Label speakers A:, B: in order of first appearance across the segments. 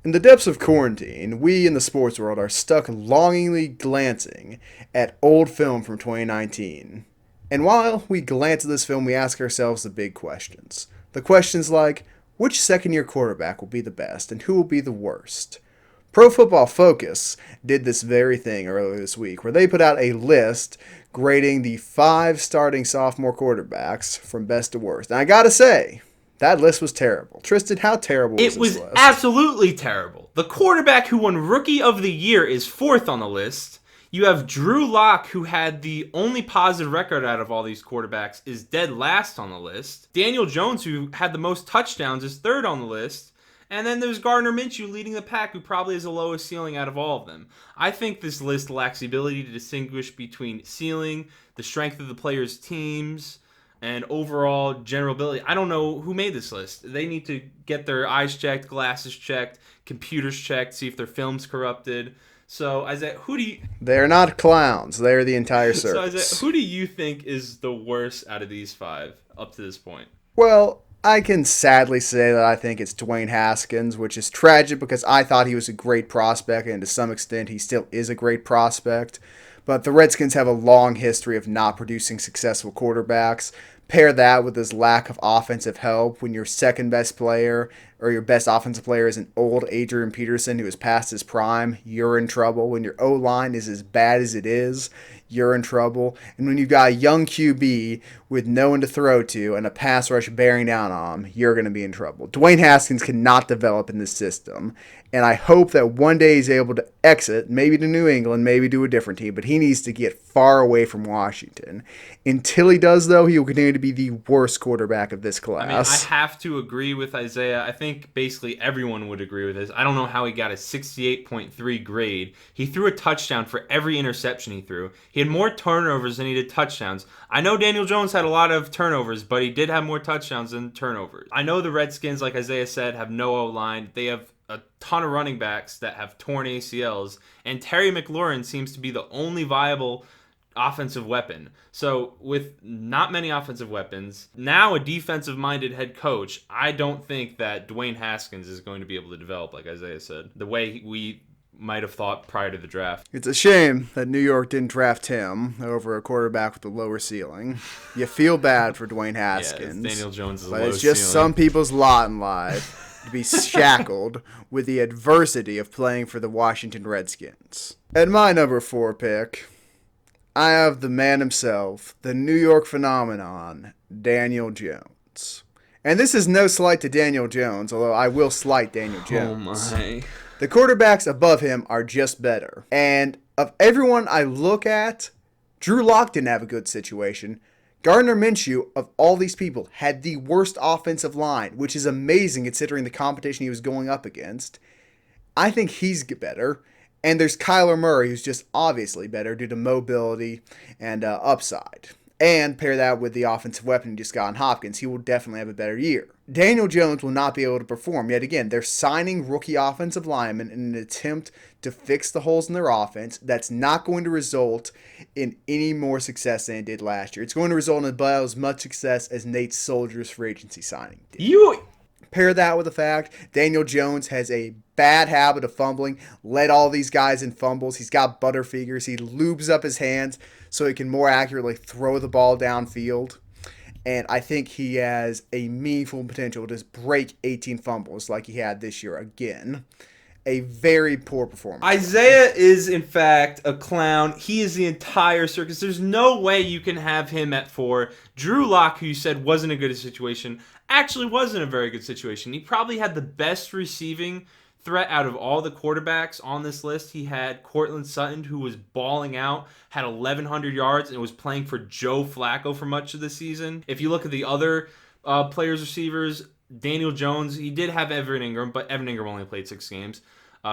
A: In the depths of quarantine, we in the sports world are stuck longingly glancing at old film from 2019. And while we glance at this film, we ask ourselves the big questions. The questions like, which second year quarterback will be the best and who will be the worst? Pro Football Focus did this very thing earlier this week, where they put out a list grading the 5 starting sophomore quarterbacks from best to worst. And I gotta say, that list was terrible. Tristan, how terrible was
B: It
A: this
B: was
A: list?
B: absolutely terrible. The quarterback who won Rookie of the Year is 4th on the list. You have Drew Lock, who had the only positive record out of all these quarterbacks, is dead last on the list. Daniel Jones, who had the most touchdowns, is 3rd on the list. And then there's Gardner Minshew leading the pack, who probably has the lowest ceiling out of all of them. I think this list lacks the ability to distinguish between ceiling, the strength of the players' teams, and overall general ability. I don't know who made this list. They need to get their eyes checked, glasses checked, computers checked, see if their film's corrupted. So, Isaiah,
A: They're not clowns. They're the entire circus.
B: So, Isaiah, who do you think is the worst out of these 5 up to this point?
A: Well, I can sadly say that I think it's Dwayne Haskins, which is tragic because I thought he was a great prospect, and to some extent he still is a great prospect. But the Redskins have a long history of not producing successful quarterbacks. Pair that with his lack of offensive help when your second best player or your best offensive player is an old Adrian Peterson who is past his prime, you're in trouble. When your O-line is as bad as it is, you're in trouble. And when you've got a young QB with no one to throw to and a pass rush bearing down on him, you're going to be in trouble. Dwayne Haskins cannot develop in this system. And I hope that one day he's able to exit, maybe to New England, maybe to a different team, but he needs to get far away from Washington. Until he does, though, he will continue to be the worst quarterback of this class.
B: I mean, I have to agree with Isaiah. I think basically everyone would agree with this. I don't know how he got a 68.3 grade. He threw a touchdown for every interception he threw. He had more turnovers than he did touchdowns. I know Daniel Jones had a lot of turnovers, but he did have more touchdowns than turnovers. I know the Redskins, like Isaiah said, have no O-line. They have a ton of running backs that have torn ACLs, and Terry McLaurin seems to be the only viable offensive weapon. So with not many offensive weapons, now a defensive-minded head coach, I don't think that Dwayne Haskins is going to be able to develop, like Isaiah said, the way we might have thought prior to the draft.
A: It's a shame that New York didn't draft him over a quarterback with a lower ceiling. You feel bad for Dwayne Haskins.
B: Yeah, Daniel Jones is a
A: but
B: low
A: it's just
B: ceiling.
A: some people's lot in life to be shackled with the adversity of playing for the Washington Redskins. At my number 4 pick, I have the man himself, the New York phenomenon, Daniel Jones. And this is no slight to Daniel Jones, although I will slight Daniel Jones.
B: Oh my.
A: The quarterbacks above him are just better. And of everyone I look at, Drew Lock didn't have a good situation. Gardner Minshew, of all these people, had the worst offensive line, which is amazing considering the competition he was going up against. I think he's better. And there's Kyler Murray, who's just obviously better due to mobility and upside. And pair that with the offensive weapon he just got in Hopkins, he will definitely have a better year. Daniel Jones will not be able to perform. Yet again, they're signing rookie offensive linemen in an attempt to fix the holes in their offense. That's not going to result in any more success than it did last year. It's going to result in about as much success as Nate Solder's free agency signing did. Pair that with the fact Daniel Jones has a bad habit of fumbling, led all these guys in fumbles. He's got butterfingers. He lubes up his hands so he can more accurately throw the ball downfield. And I think he has a meaningful potential to break 18 fumbles like he had this year again. A very poor performance.
B: Isaiah is, in fact, a clown. He is the entire circus. There's no way you can have him at 4. Drew Lock, who you said wasn't a good situation, actually wasn't a very good situation. He probably had the best receiving threat out of all the quarterbacks on this list. He had Cortland Sutton, who was balling out, had 1,100 yards, and was playing for Joe Flacco for much of the season. If you look at the other players, receivers, Daniel Jones, he did have Evan Ingram, but Evan Ingram only played 6 games.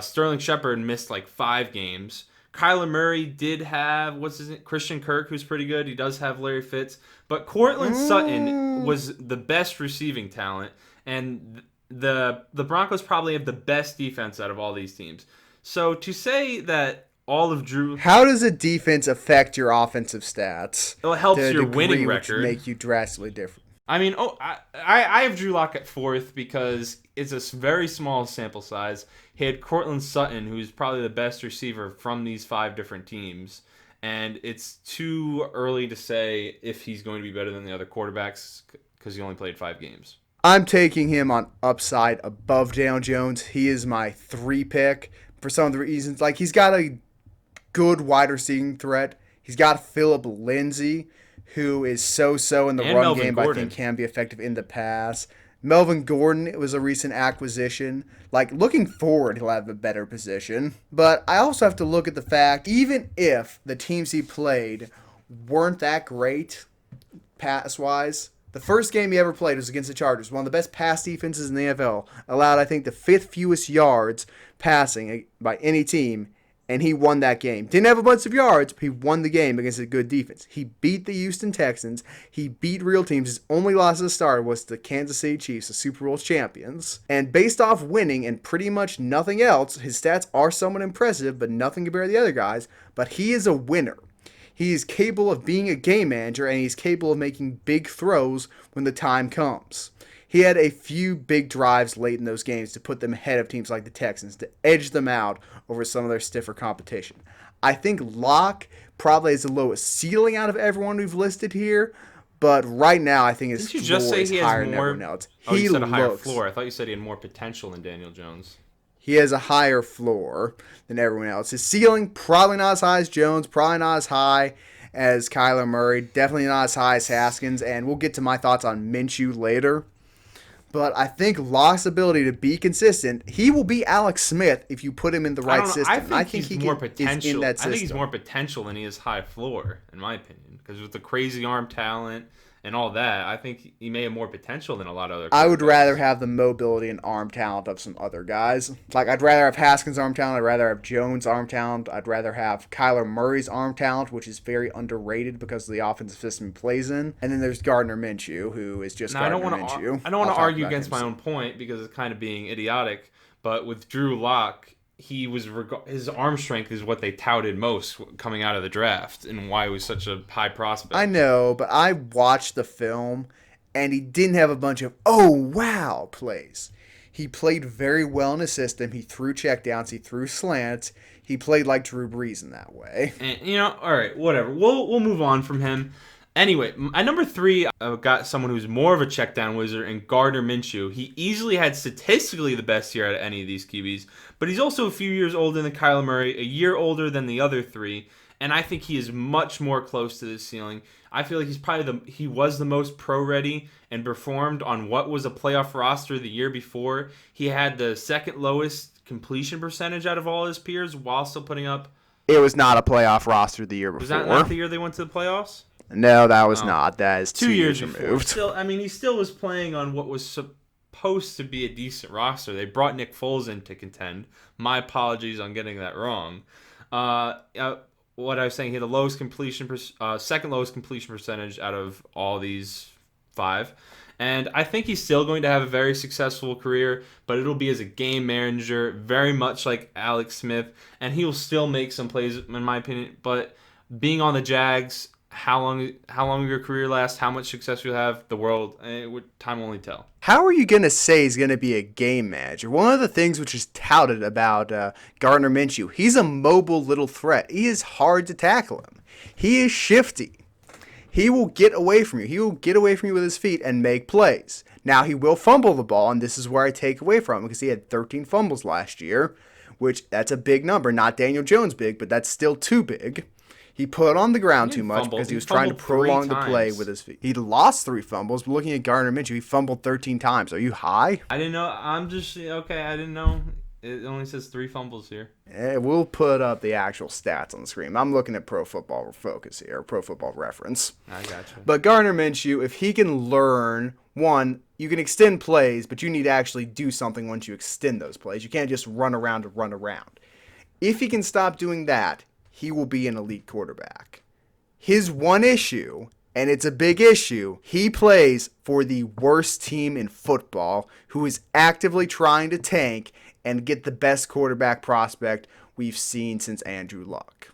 B: Sterling Shepard missed like 5 games. Kyler Murray did have, Christian Kirk, who's pretty good. He does have Larry Fitz. But Cortland Sutton was the best receiving talent, and the Broncos probably have the best defense out of all these teams. So to say that all of Drew...
A: How does a defense affect your offensive stats?
B: Well, it helps your winning record.
A: Make you drastically different.
B: I mean, I have Drew Lock at fourth because it's a very small sample size. He had Cortland Sutton, who's probably the best receiver from these 5 different teams. And it's too early to say if he's going to be better than the other quarterbacks because he only played 5 games.
A: I'm taking him on upside above Daniel Jones. He is my 3 pick for some of the reasons. Like, he's got a good wide receiving threat. He's got Phillip Lindsay, who is so-so in the
B: And
A: run
B: Melvin
A: game,
B: Gordon.
A: but I think can be effective in the pass. Melvin Gordon was a recent acquisition. Like, looking forward, he'll have a better position. But I also have to look at the fact, even if the teams he played weren't that great pass-wise, the first game he ever played was against the Chargers, one of the best pass defenses in the NFL. Allowed, I think, the 5th fewest yards passing by any team, and he won that game. Didn't have a bunch of yards, but he won the game against a good defense. He beat the Houston Texans. He beat real teams. His only loss at the start was the Kansas City Chiefs, the Super Bowl champions. And based off winning and pretty much nothing else, his stats are somewhat impressive, but nothing compared to the other guys. But he is a winner. He is capable of being a game manager, and he's capable of making big throws when the time comes. He had a few big drives late in those games to put them ahead of teams like the Texans, to edge them out over some of their stiffer competition. I think Locke probably has the lowest ceiling out of everyone we've listed here, but right now I think his
B: Didn't you
A: floor
B: just say
A: is
B: he
A: higher
B: has
A: than
B: more?
A: everyone else.
B: Oh,
A: He
B: you said a higher
A: looks,
B: floor. I thought you said he had more potential than Daniel Jones.
A: he has a higher floor than everyone else. His ceiling, probably not as high as Jones, probably not as high as Kyler Murray, definitely not as high as Haskins, and we'll get to my thoughts on Minshew later. But I think Locke's ability to be consistent, he will be Alex Smith if you put him in the right system.
B: I think he's more potential.
A: Is in that
B: I
A: system.
B: think he's more potential than he is high floor, in my opinion. Because with the crazy arm talent and all that, I think he may have more potential than a lot of other.
A: I would rather have the mobility and arm talent of some other guys. Like, I'd rather have Haskins' arm talent. I'd rather have Jones' arm talent. I'd rather have Kyler Murray's arm talent, which is very underrated because of the offensive system he plays in. And then there's Gardner Minshew, who is just Gardner Minshew.
B: I don't want to argue against my own point because it's kind of being idiotic. But with Drew Lock, his arm strength is what they touted most coming out of the draft and why he was such a high prospect.
A: I know, but I watched the film, and he didn't have a bunch of, oh, wow, plays. He played very well in his system. He threw checkdowns. He threw slants. He played like Drew Brees in that way.
B: And, all right, whatever. We'll move on from him. Anyway, at number 3, I've got someone who's more of a checkdown wizard, and Gardner Minshew. He easily had statistically the best year out of any of these QBs, but he's also a few years older than Kyler Murray, a year older than the other 3, and I think he is much more close to this ceiling. I feel like he was the most pro-ready and performed on what was a playoff roster the year before. He had the second lowest completion percentage out of all his peers while still putting up.
A: It was not a playoff roster the year before.
B: Was that not the year they went to the playoffs?
A: No, that was not. That is
B: 2 years
A: removed.
B: Still, I mean, he still was playing on what was supposed to be a decent roster. They brought Nick Foles in to contend. My apologies on getting that wrong. What I was saying, he had the lowest second lowest completion percentage out of all these 5. And I think he's still going to have a very successful career, but it'll be as a game manager, very much like Alex Smith, and he will still make some plays, in my opinion. But being on the Jags, how long your career lasts, how much success you'll have, time will only tell.
A: How are you going to say he's going to be a game manager? One of the things which is touted about Gardner Minshew, he's a mobile little threat. He is hard to tackle him. He is shifty. He will get away from you. He will get away from you with his feet and make plays. Now, he will fumble the ball, and this is where I take away from him because he had 13 fumbles last year, which that's a big number. Not Daniel Jones big, but that's still too big. He put on the ground too much because he was trying to prolong the play with his feet. He lost 3 fumbles, but looking at Gardner Minshew, he fumbled 13 times. Are you high?
B: I didn't know. I'm just, okay, I didn't know. It only says 3 fumbles here.
A: We'll put up the actual stats on the screen. I'm looking at Pro Football Focus here, Pro Football Reference.
B: I gotcha.
A: But Gardner Minshew, if he can learn, one, you can extend plays, but you need to actually do something once you extend those plays. You can't just run around to run around. If he can stop doing that, he will be an elite quarterback. His one issue, and it's a big issue, he plays for the worst team in football who is actively trying to tank and get the best quarterback prospect we've seen since Andrew Luck.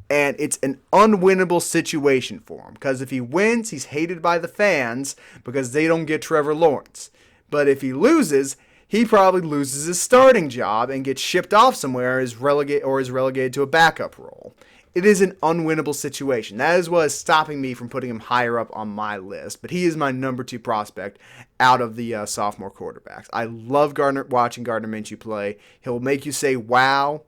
A: And it's an unwinnable situation for him. Because if he wins, he's hated by the fans because they don't get Trevor Lawrence. But if he loses, he probably loses his starting job and gets shipped off somewhere is relegated to a backup role. It is an unwinnable situation. That is what is stopping me from putting him higher up on my list. But he is my number 2 prospect out of the sophomore quarterbacks. I love watching Gardner Minshew play. He'll make you say, wow.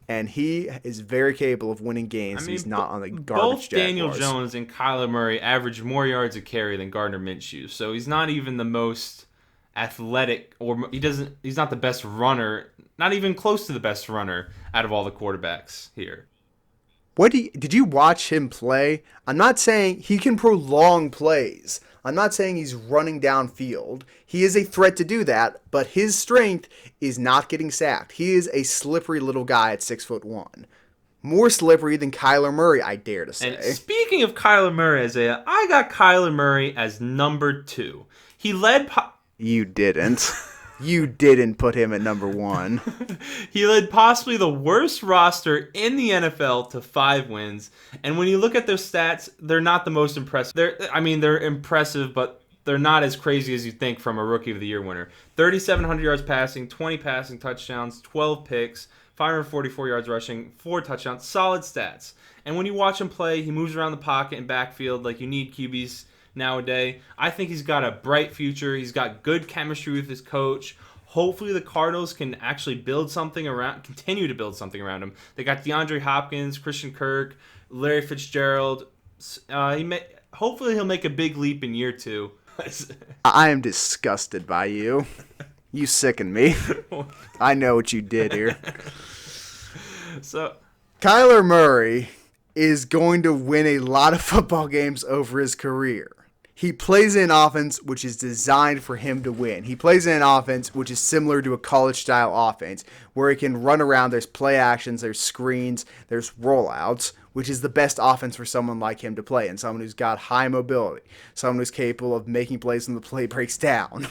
A: And he is very capable of winning games. He's not on the garbage
B: both
A: Jaguars.
B: Daniel Jones and Kyler Murray average more yards a carry than Gardner Minshew. So he's not even the most athletic, or he's not the best runner, not even close to the best runner out of all the quarterbacks here.
A: Did you watch him play? I'm not saying he can prolong plays. I'm not saying he's running downfield. He is a threat to do that, but his strength is not getting sacked. He is a slippery little guy at 6'1". More slippery than Kyler Murray, I dare to say.
B: And speaking of Kyler Murray, Isaiah, I got Kyler Murray as number 2. He led...
A: You didn't. You didn't put him at number 1.
B: He led possibly the worst roster in the NFL to 5 wins. And when you look at their stats, they're not the most impressive. They're impressive, but they're not as crazy as you think from a Rookie of the Year winner. 3,700 yards passing, 20 passing touchdowns, 12 picks, 544 yards rushing, 4 touchdowns. Solid stats. And when you watch him play, he moves around the pocket and backfield like you need QBs nowadays. I think he's got a bright future. He's got good chemistry with his coach. Hopefully the Cardinals can actually continue to build something around him. They got DeAndre Hopkins, Christian Kirk, Larry Fitzgerald. Hopefully he'll make a big leap in year 2.
A: I am disgusted by you. You sicken me. I know what you did here.
B: So
A: Kyler Murray is going to win a lot of football games over his career. He plays in an offense which is designed for him to win. He plays in an offense which is similar to a college-style offense, where he can run around, there's play actions, there's screens, there's rollouts, which is the best offense for someone like him to play, and someone who's got high mobility, someone who's capable of making plays when the play breaks down,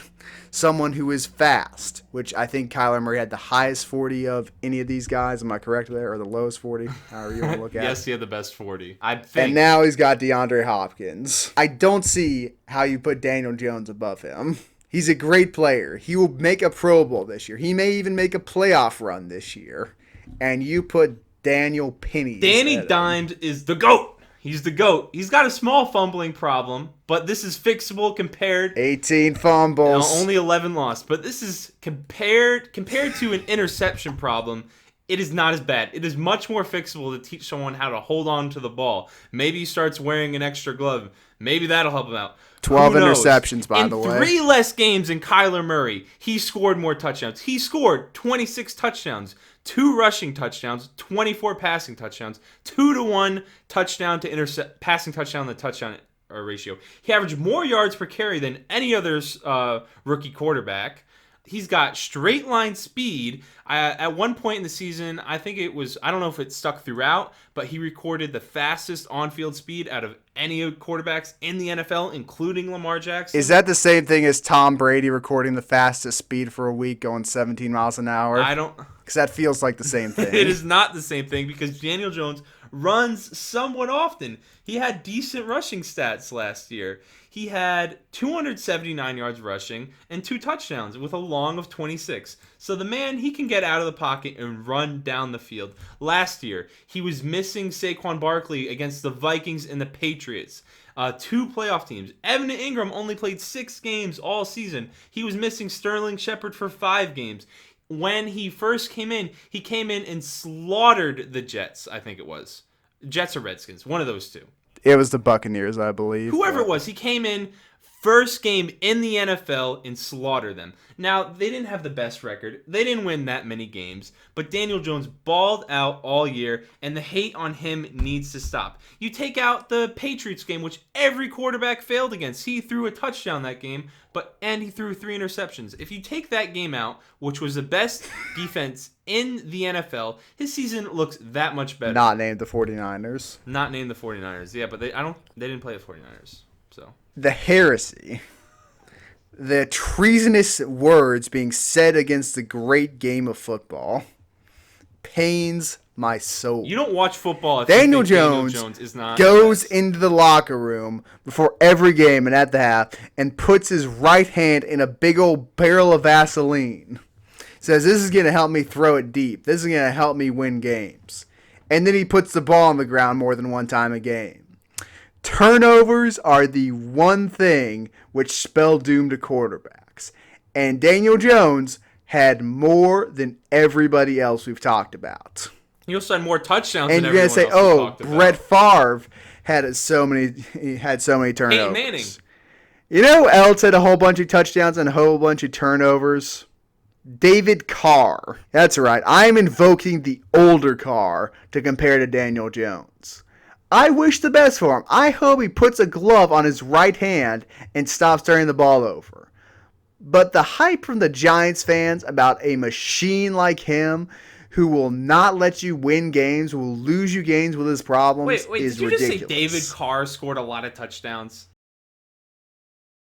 A: someone who is fast, which I think Kyler Murray had the highest 40 of any of these guys. Am I correct there? Or the lowest 40? However you want to look at it.
B: Yes, he had the best 40. I think.
A: And now he's got DeAndre Hopkins. I don't see how you put Daniel Jones above him. He's a great player. He will make a Pro Bowl this year. He may even make a playoff run this year. And you put Daniel Penny.
B: Danny Dimes is the GOAT. He's the GOAT. He's got a small fumbling problem, but this is fixable compared.
A: 18 fumbles.
B: Only 11 lost. But this is compared to an interception problem. It is not as bad. It is much more fixable to teach someone how to hold on to the ball. Maybe he starts wearing an extra glove. Maybe that'll help him out.
A: 12 interceptions, by the way.
B: In 3 less games than Kyler Murray, he scored more touchdowns. He scored 26 touchdowns, 2 rushing touchdowns, 24 passing touchdowns, 2-to-1 touchdown to passing touchdown to touchdown ratio. He averaged more yards per carry than any other rookie quarterback. He's got straight line speed. At one point in the season, I think it was, I don't know if it stuck throughout, but he recorded the fastest on-field speed out of any quarterbacks in the NFL, including Lamar Jackson.
A: Is that the same thing as Tom Brady recording the fastest speed for a week going 17 miles an hour?
B: I don't...
A: Because that feels like the same thing.
B: It is not the same thing because Daniel Jones runs somewhat often. He had decent rushing stats last year. He had 279 yards rushing and 2 touchdowns with a long of 26. So the man, he can get out of the pocket and run down the field. Last year, he was missing Saquon Barkley against the Vikings and the Patriots. 2 playoff teams. Evan Ingram only played 6 games all season. He was missing Sterling Shepard for 5 games. When he first came in and slaughtered the Jets, I think it was. Jets or Redskins, one of those 2.
A: It was the Buccaneers, I believe.
B: Whoever it was, he came in first game in the NFL and slaughtered them. Now, they didn't have the best record. They didn't win that many games. But Daniel Jones balled out all year, and the hate on him needs to stop. You take out the Patriots game, which every quarterback failed against. He threw a touchdown that game, and he threw 3 interceptions. If you take that game out, which was the best defense in the NFL, his season looks that much better.
A: Not named the 49ers.
B: Not named the 49ers. Yeah, but they didn't play the 49ers. So
A: the heresy, the treasonous words being said against the great game of football, pains my soul.
B: You don't watch football if
A: Daniel
B: you think
A: Jones,
B: Daniel Jones is not
A: goes into the locker room before every game and at the half and puts his right hand in a big old barrel of Vaseline. Says, this is going to help me throw it deep. This is going to help me win games. And then he puts the ball on the ground more than one time a game. Turnovers are the one thing which spell doom to quarterbacks. And Daniel Jones had more than everybody else we've talked about.
B: He also had more touchdowns
A: And
B: than
A: you're going to
B: everyone
A: say,
B: else we
A: oh,
B: talked about.
A: Brett Favre had so many turnovers.
B: Peyton Manning.
A: You know who else had a whole bunch of touchdowns and a whole bunch of turnovers? David Carr. That's right. I'm invoking the older Carr to compare to Daniel Jones. I wish the best for him. I hope he puts a glove on his right hand and stops turning the ball over. But the hype from the Giants fans about a machine like him who will not let you win games, will lose you games with his problems,
B: Wait,
A: is
B: did you
A: ridiculous.
B: just say David Carr scored a lot of touchdowns?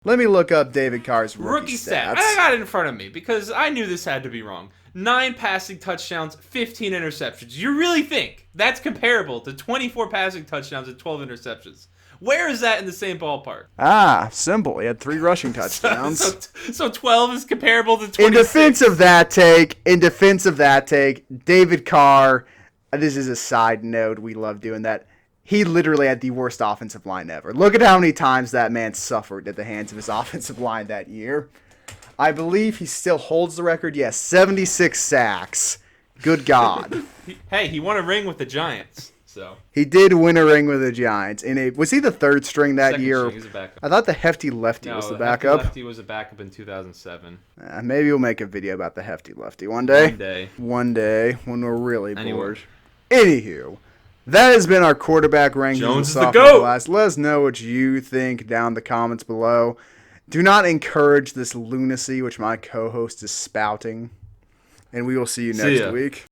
A: Let me look up David Carr's
B: Rookie
A: stats.
B: stat. I got it in front of me because I knew this had to be wrong. 9 passing touchdowns, 15 interceptions. You really think that's comparable to 24 passing touchdowns and 12 interceptions? Where is that in the same ballpark?
A: Simple. He had 3 rushing touchdowns.
B: So 12 is comparable to 26.
A: In defense of that take, David Carr, this is a side note, we love doing that. He literally had the worst offensive line ever. Look at how many times that man suffered at the hands of his offensive line that year. I believe he still holds the record. Yes, 76 sacks. Good God.
B: He won a ring with the Giants. So
A: he did win a ring with the Giants. Was he the third string that
B: second
A: year?
B: String, he was a backup.
A: I thought the hefty lefty was the backup.
B: Hefty lefty was a backup in 2007.
A: Maybe we'll make a video about the hefty lefty one day.
B: One day
A: When we're really
B: Anyway.
A: bored. Anywho, that has been our quarterback rankings.
B: Jones is the
A: sophomore
B: GOAT.
A: class. Let us know what you think down in the comments below. Do not encourage this lunacy which my co-host is spouting. And we will see you next week.